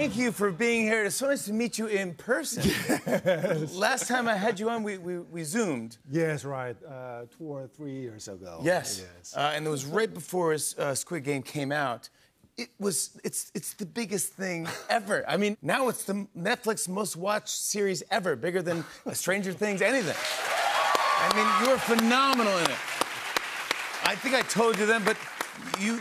thank you for being here. It's so nice to meet you in person. Yes. Last time I had you on, we Zoomed. Yes, right. 2 or 3 years ago. Yes. And it was right before Squid Game came out. It's the biggest thing ever. I mean, now it's the Netflix most watched series ever, bigger than Stranger Things, anything. I mean, you were phenomenal in it. I think I told you then, but you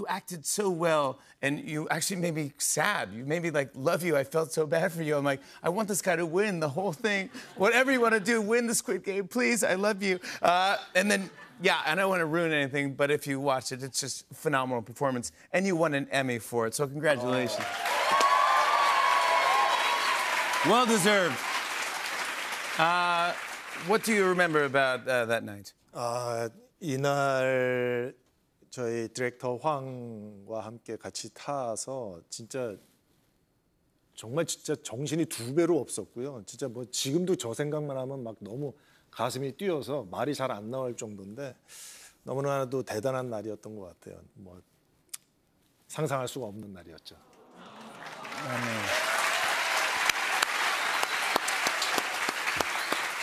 acted so well, and you actually made me sad. You made me like love you. I felt so bad for you. I'm like, I want this guy to win the whole thing. Whatever you want to do, win the Squid Game, please. I love you. And then. Yeah, and I don't want to ruin anything, but if you watch it, it's just a phenomenal performance. And you won an Emmy for it, so congratulations. Well deserved. What do you remember about that night? 이날 저희 디렉터 황과 함께 같이 타서 정말 정신이 2배로 없었고요. 진짜 뭐 지금도 저 생각만 하면 막 너무 가슴이 뛰어서 말이 잘 안 나올 정도인데 너무나도 대단한 날이었던 것 같아요. 뭐 상상할 수가 없는 날이었죠.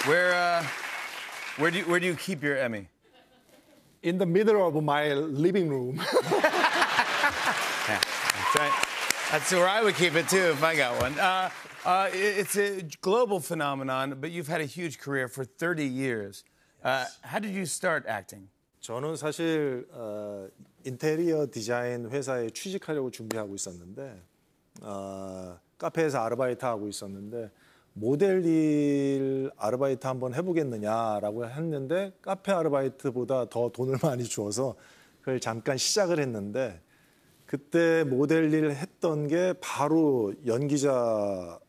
Where do you keep your Emmy? In the middle of my living room. Yeah, that's right. That's where I would keep it too if I got one. It's a global phenomenon, but you've had a huge career for 30 years. How did you start acting? 저는 사실 인테리어 디자인 회사에 취직하려고 준비하고 있었는데 카페에서 아르바이트 하고 있었는데 모델 일 아르바이트 한번 해보겠느냐라고 했는데 카페 아르바이트보다 더 돈을 많이 주어서 그걸 잠깐 시작을 했는데 그때 모델 일 했던 게 바로 연기자로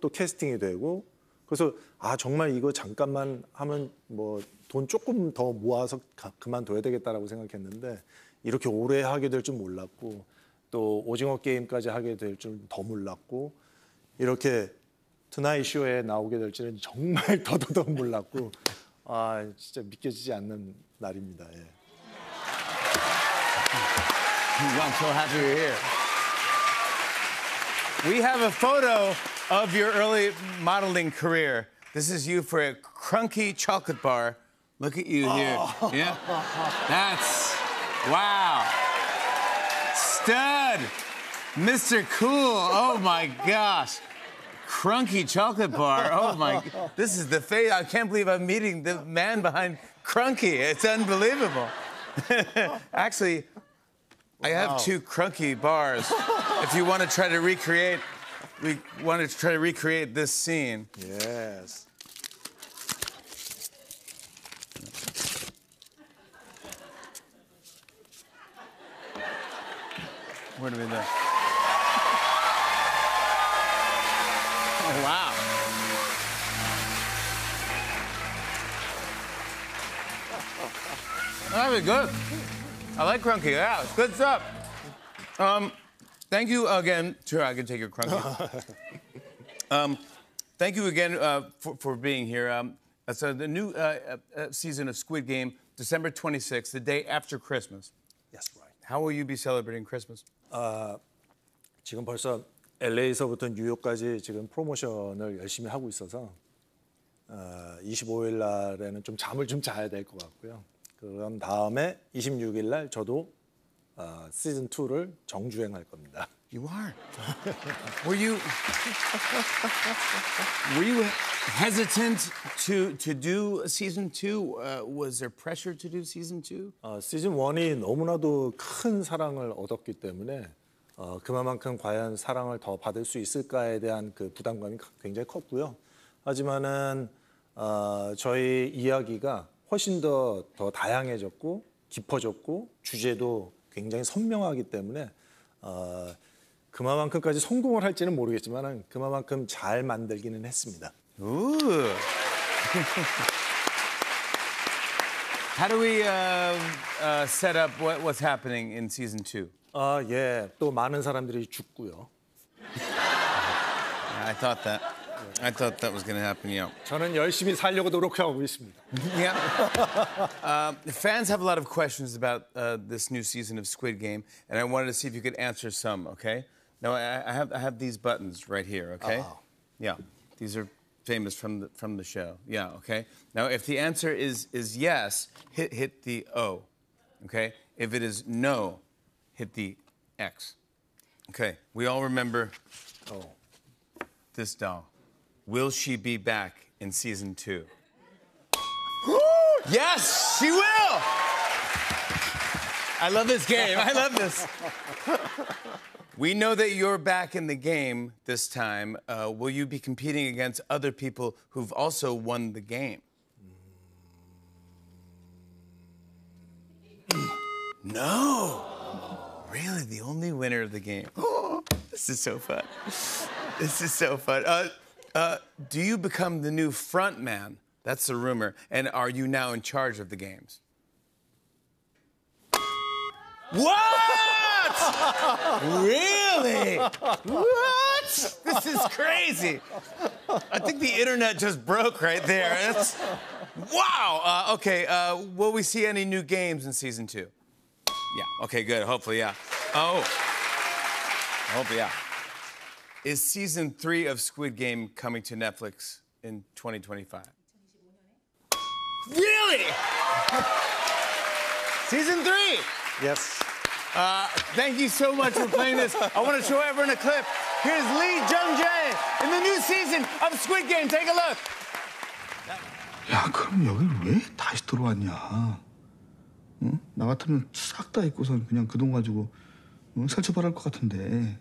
또 캐스팅이 되고 그래서 정말 이거 잠깐만 하면 뭐 돈 조금 더 모아서 그만둬야 되겠다라고 생각했는데 이렇게 오래 하게 될 줄 몰랐고 또 오징어 게임까지 하게 될 줄 더 몰랐고 이렇게 투나잇 쇼에 나오게 될 줄은 정말 더더더 몰랐고 진짜 믿겨지지 않는 날입니다. 예. I'm so happy you're here. We have a photo of your early modeling career. This is you for a Crunky chocolate bar. Look at you here. Yeah? That's... Wow. Stud. Mr. Cool. Oh, my gosh. Crunky chocolate bar. Oh, my... This is the face... I can't believe I'm meeting the man behind Crunky. It's unbelievable. Actually... I have 2 Crunky bars. If you want to try to recreate, we wanted to try to recreate this scene. Yes. Where do we go? Oh, wow. That'd be good. I like Crunky. Yeah, it's good stuff. Thank you again. Sure, I can take your Crunky. Thank you again for being here. So the new season of Squid Game, December 26th, the day after Christmas. Yes, right. How will you be celebrating Christmas? 지금 벌써 LA에서부터 뉴욕까지 지금 프로모션을 열심히 하고 있어서 25일 날에는 좀 잠을 좀 자야 될 것 같고요. 그런 다음에 26일 날 저도 시즌 2를 정주행할 겁니다. You are. Were you hesitant to do season 2? Was there pressure to do season 2? 시즌 1이 너무나도 큰 사랑을 얻었기 때문에 그만큼 과연 사랑을 더 받을 수 있을까에 대한 그 부담감이 굉장히 컸고요. 하지만은 저희 이야기가 훨씬 더 다양해졌고 깊어졌고 주제도 굉장히 선명하기 때문에 그만큼까지 성공을 할지는 모르겠지만 그만큼 잘 만들기는 했습니다. Ooh. How do we set up what's happening in season 2? 예, 또 많은 사람들이 죽고요. I thought that was going to happen, yeah. 저는 열심히 살려고 노력하고 있습니다. Yeah. Fans have a lot of questions about this new season of Squid Game, and I wanted to see if you could answer some, okay? No, I have these buttons right here. Okay. Uh-oh. Yeah, these are famous from the show. Yeah. Okay. Now, if the answer is yes, hit the O. Okay. If it is no, hit the X. Okay. We all remember this doll. Will she be back in season 2? Yes, she will! I love this game. I love this. We know that you're back in the game this time. Will you be competing against other people who've also won the game? No. Really, the only winner of the game. Oh, this is so fun. This is so fun. Do you become the new front man? That's the rumor. And are you now in charge of the games? What? Really? What? This is crazy. I think the internet just broke right there. Wow. Okay. Will we see any new games in season 2? Yeah. Okay. Good. Hopefully, yeah. Oh. Hopefully, yeah. Is season 3 of Squid Game coming to Netflix in 2025? Really? Season 3? Yes. Thank you so much for playing this. I want to show everyone a clip. Here's Lee Jung-jae in the new season of Squid Game. Take a look. 야, 그럼 여기를 왜 다시 들어왔냐? 응? 나 같으면 싹 다 잊고선 그냥 그 돈 가지고 살처발할 것 같은데.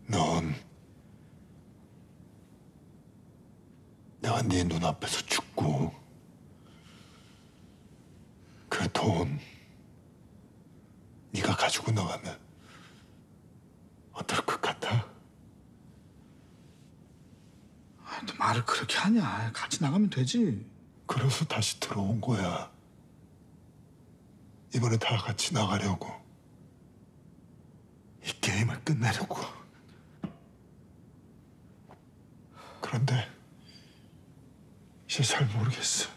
넌 내가 네 눈앞에서 죽고 그 돈 네가 가지고 나가면 어떨 것 같아? 아, 너 말을 그렇게 하냐? 같이 나가면 되지. 그래서 다시 들어온 거야. 이번에 다 같이 나가려고. 이 게임을 끝내려고. 그런데 이제 잘 모르겠어.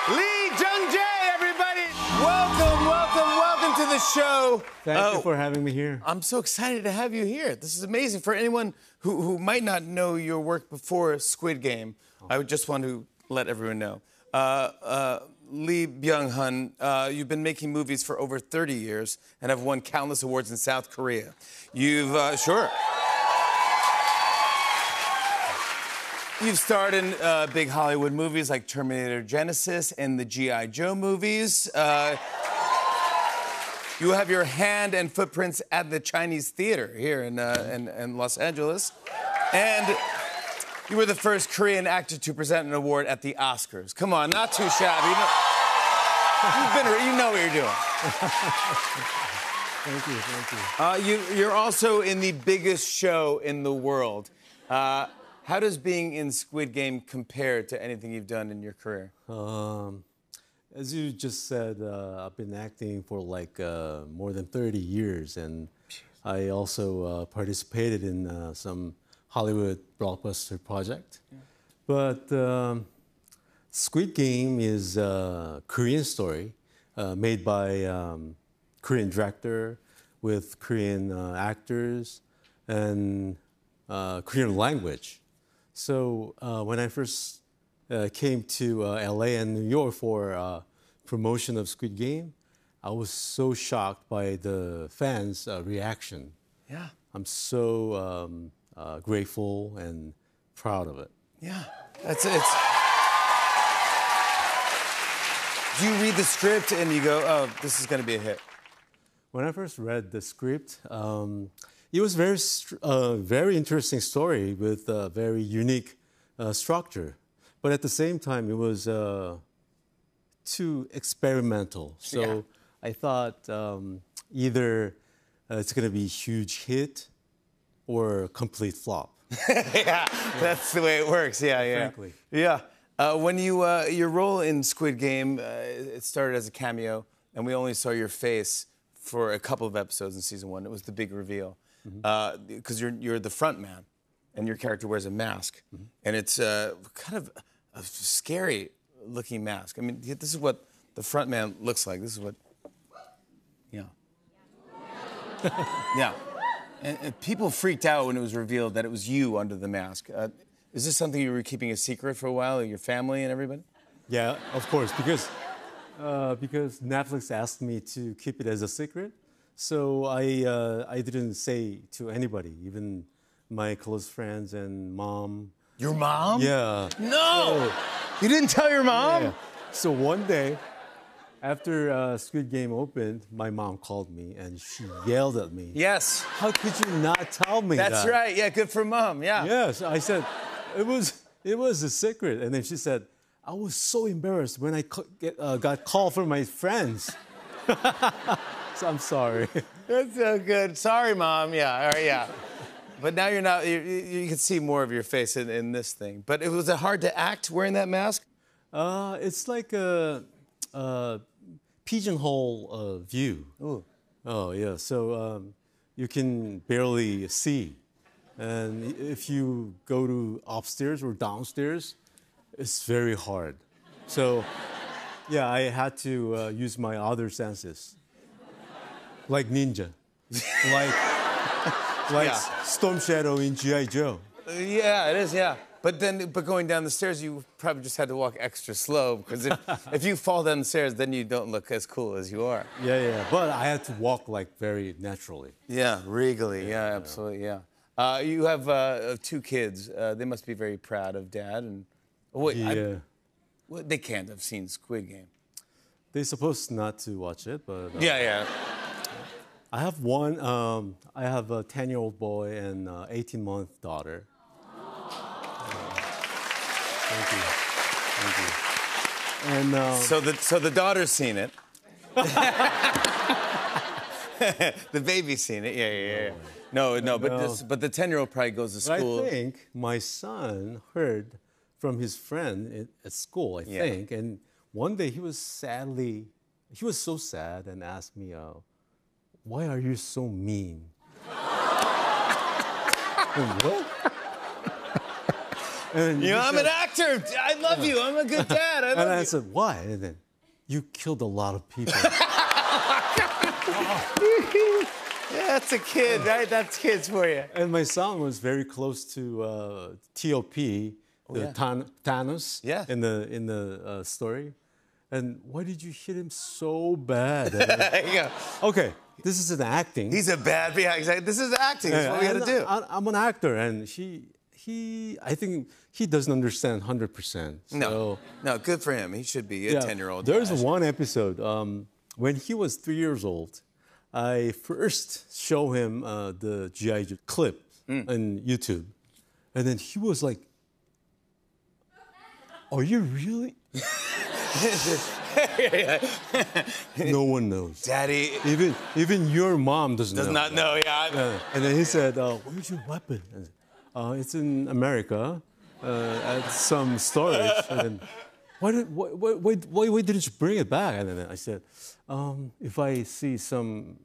Lee Jung-jae, everybody. Welcome, welcome, welcome to the show. Thank you for having me here. I'm so excited to have you here. This is amazing. For anyone who might not know your work before Squid Game, I would just want to let everyone know. Lee Byung-hun, you've been making movies for over 30 years and have won countless awards in South Korea. You've, sure. You've starred in big Hollywood movies like Terminator Genesis and the G.I. Joe movies. You have your hand and footprints at the Chinese Theater here in Los Angeles. And you were the first Korean actor to present an award at the Oscars. Come on, not too shabby. You know what you're doing. Thank you, thank you. You're also in the biggest show in the world. How does being in Squid Game compare to anything you've done in your career? As you just said, I've been acting for like more than 30 years, and I also participated in some Hollywood blockbuster project. Yeah. But Squid Game is a Korean story made by Korean director with Korean actors and Korean language. So when I first came to LA and New York for promotion of Squid Game, I was so shocked by the fans' reaction. Yeah. I'm so grateful and proud of it. Yeah. It's. Do you read the script and you go, oh, this is going to be a hit? When I first read the script, it was very interesting story with a very unique structure. But at the same time, it was too experimental. So yeah. I thought either it's going to be a huge hit or a complete flop. Yeah, that's the way it works. Yeah, yeah. Frankly. Yeah. When your role in Squid Game, it started as a cameo, and we only saw your face for a couple of episodes in season 1. It was the big reveal. Because you're the front man, and your character wears a mask, and it's kind of a scary-looking mask. I mean, this is what the front man looks like. This is what. Yeah. Yeah. And people freaked out when it was revealed that it was you under the mask. Is this something you were keeping a secret for a while, your family and everybody? Yeah, of course, because Netflix asked me to keep it as a secret, so I didn't say to anybody, even my close friends and mom. Your mom? Yeah. No! You didn't tell your mom? Yeah. So one day, after Squid Game opened, my mom called me and she yelled at me. Yes. How could you not tell me that? That's right. Yeah, good for mom. Yeah. Yes, I said, it was a secret. And then she said, I was so embarrassed when I got called from my friends. So I'm sorry. That's so good. Sorry, mom. Yeah, all right, yeah. But now you're not, you can see more of your face in this thing. But was it hard to act wearing that mask? It's like a pigeonhole view. Ooh. Oh, yeah. So you can barely see. And if you go to upstairs or downstairs, it's very hard. So, yeah, I had to use my other senses. Like Ninja. like Yeah. Storm Shadow in G.I. Joe. Yeah, it is, yeah. But going down the stairs, you probably just had to walk extra slow because if you fall down the stairs, then you don't look as cool as you are. Yeah. But I had to walk like very naturally. Yeah, regally. Yeah, absolutely. Yeah. You have 2 kids. They must be very proud of Dad. And wait, Yeah. they can't have seen Squid Game. They're supposed not to watch it, but Yeah. I have one. I have a 10-year-old boy and 18-month daughter. Thank you. And So the daughter's seen it. The baby's seen it. Yeah. No, but the 10-year-old probably goes to but school. I think my son heard from his friend at school. I think, and one day he was so sad and asked me, "Why are you so mean?" What? And I'm an actor. I love you. I'm a good dad. I love and I you. said, "Why?" And then, "You killed a lot of people." Yeah, that's a kid, right? That's kids for you. And my son was very close to T.O.P., Thanos, Yeah. in the story. And why did you hit him so bad? And There you go. okay, this is an acting. He's a bad. Yeah, exactly. This is acting. That's what we got to do. I'm an actor, and I think he doesn't understand 100%. So, No, good for him. He should be a 10-year-old. There's one episode when he was 3 years old. I first show him the G.I. Joe clip on YouTube, and then he was like, "Are you really?" No one knows. Daddy Even your mom does not know. Yeah. And then he said, "Where's your weapon?" And, it's in America at some storage. And then, why didn't you bring it back? And then I said, if I see some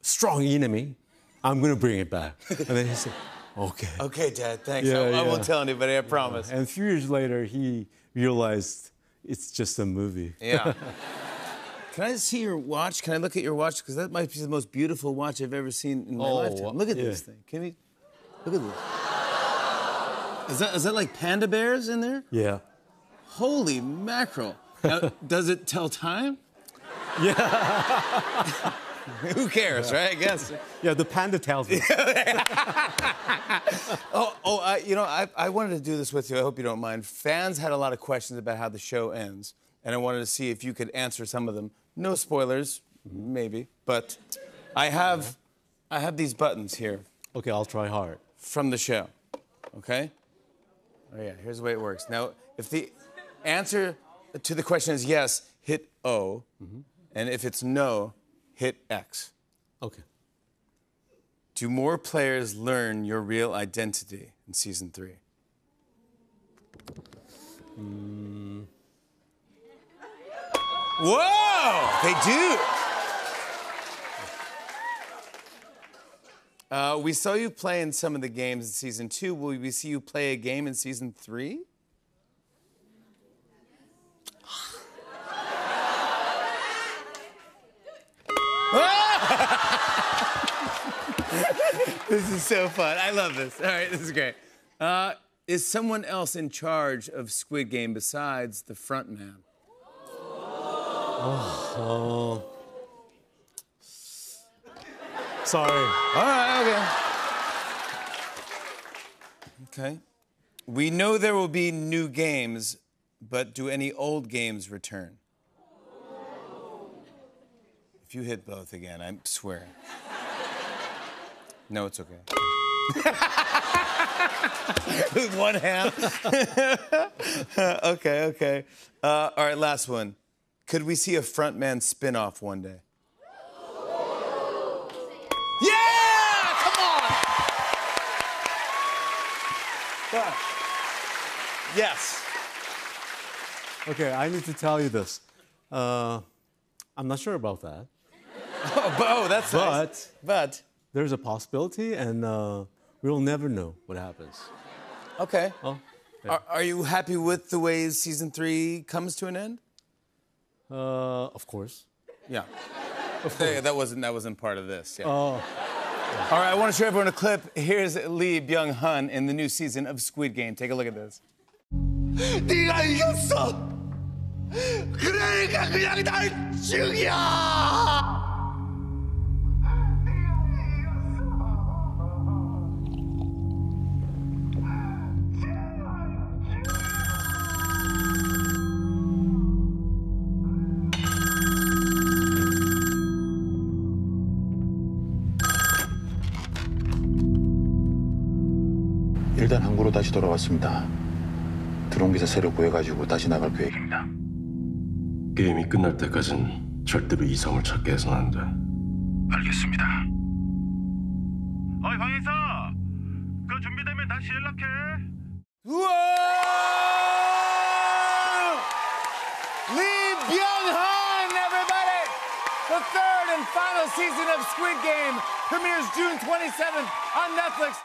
strong enemy, I'm gonna bring it back. And then he said, "Okay." Okay, Dad. Thanks. Yeah, I won't tell anybody. I promise. And a few years later, he realized it's just a movie. Yeah. Can I see your watch? Can I look at your watch? Because that might be the most beautiful watch I've ever seen in my lifetime. Look at this thing. Can we? Look at this. Is that like panda bears in there? Yeah. Holy mackerel. Now, does it tell time? Yeah. Who cares, right? I guess. Yeah, the panda tells me. I wanted to do this with you. I hope you don't mind. Fans had a lot of questions about how the show ends, and I wanted to see if you could answer some of them. No spoilers, maybe, but I have these buttons here Okay, I'll try hard. from the show. Okay? Oh yeah, here's the way it works. Now, if the answer to the question is yes, hit O, and if it's no, hit X. Okay. Do more players learn your real identity in season 3? Whoa! They do. We saw you play in some of the games in season 2. Will we see you play a game in season 3? This is so fun. I love this. All right, this is great. Is someone else in charge of Squid Game besides the front man? Sorry. All right, okay. We know there will be new games, but do any old games return? If you hit both again, I swear. No, it's okay. With one hand. Okay. All right, last one. Could we see a frontman spin-off one day? Yeah! Come on! Yes. Okay, I need to tell you this. I'm not sure about that. That's nice. But There's a possibility, and we'll never know what happens. okay. Oh, okay. Are you happy with the way season 3 comes to an end? Of course. Yeah. That wasn't part of this. Yeah. Oh. All right, I want to show everyone a clip. Here's Lee Byung-hun in the new season of Squid Game. Take a look at this. 네가 이겼어. 그러니까 그냥 날 죽여. 일단 항구로 다시 돌아왔습니다. 드론 기사 새로 구해가지고 다시 나갈 계획입니다. 게임이 끝날 때까진 절대로 이성을 찾게 해서는 안 돼. 알겠습니다. 어이 황인사, 그 준비되면 다시 연락해. Whoa! Lee Byung-hun, everybody! The third and final season of Squid Game premieres June 27th on Netflix.